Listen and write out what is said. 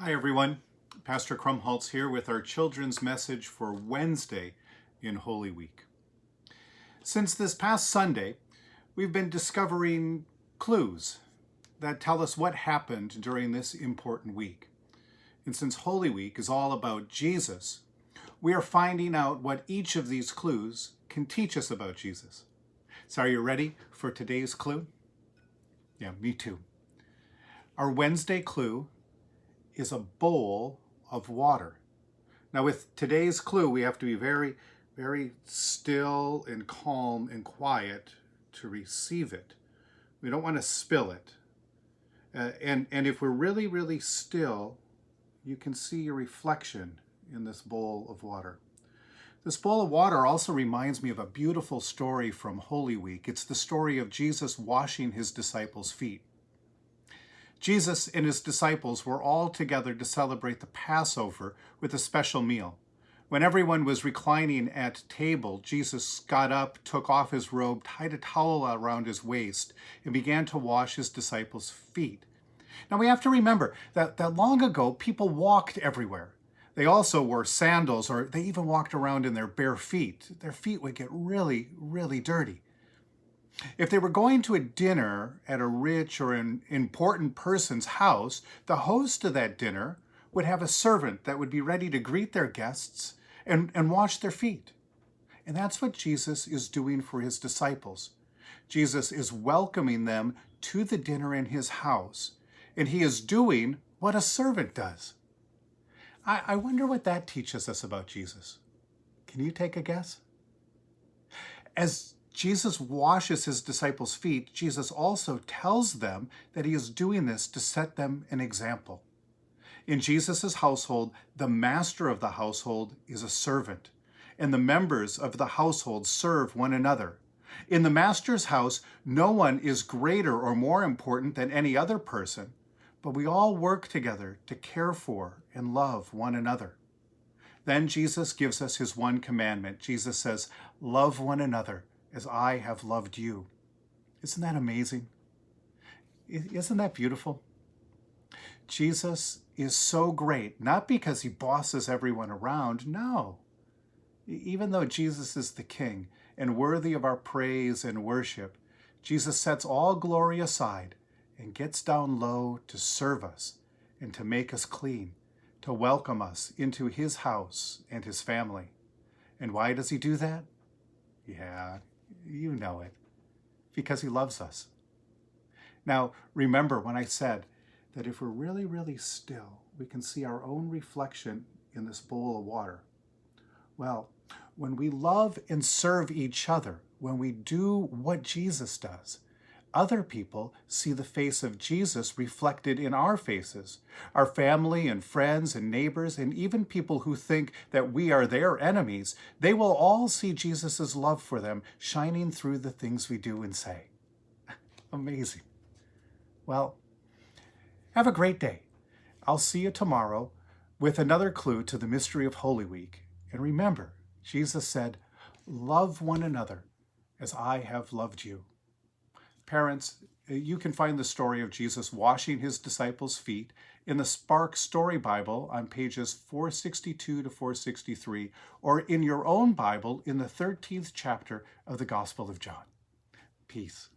Hi everyone, Pastor Krombholz here with our children's message for Wednesday in Holy Week. Since this past Sunday, we've been discovering clues that tell us what happened during this important week. And since Holy Week is all about Jesus, we are finding out what each of these clues can teach us about Jesus. So are you ready for today's clue? Yeah, me too. Our Wednesday clue is a bowl of water. Now with today's clue, we have to be very, very still and calm and quiet to receive it. We don't want to spill it. And if we're really, really still, you can see your reflection in this bowl of water. This bowl of water also reminds me of a beautiful story from Holy Week. It's the story of Jesus washing his disciples' feet. Jesus and his disciples were all together to celebrate the Passover with a special meal. When everyone was reclining at table, Jesus got up, took off his robe, tied a towel around his waist, and began to wash his disciples' feet. Now we have to remember that long ago, people walked everywhere. They also wore sandals, or they even walked around in their bare feet. Their feet would get really, really dirty. If they were going to a dinner at a rich or an important person's house, the host of that dinner would have a servant that would be ready to greet their guests and wash their feet. And that's what Jesus is doing for his disciples. Jesus is welcoming them to the dinner in his house, and he is doing what a servant does. I wonder what that teaches us about Jesus. Can you take a guess? As Jesus washes his disciples' feet, Jesus also tells them that he is doing this to set them an example. In Jesus' household, the master of the household is a servant, and the members of the household serve one another. In the master's house, no one is greater or more important than any other person, but we all work together to care for and love one another. Then Jesus gives us his one commandment. Jesus says, "Love one another as I have loved you." Isn't that amazing? Isn't that beautiful? Jesus is so great, not because he bosses everyone around, no. Even though Jesus is the King and worthy of our praise and worship, Jesus sets all glory aside and gets down low to serve us and to make us clean, to welcome us into his house and his family. And why does he do that? Yeah, you know it, because he loves us. Now, remember when I said that if we're really, really still, we can see our own reflection in this bowl of water. Well, when we love and serve each other, when we do what Jesus does, other people see the face of Jesus reflected in our faces. Our family and friends and neighbors, and even people who think that we are their enemies, they will all see Jesus' love for them shining through the things we do and say. Amazing. Well, have a great day. I'll see you tomorrow with another clue to the mystery of Holy Week. And remember, Jesus said, "Love one another as I have loved you." Parents, you can find the story of Jesus washing his disciples' feet in the Spark Story Bible on pages 462 to 463, or in your own Bible in the 13th chapter of the Gospel of John. Peace.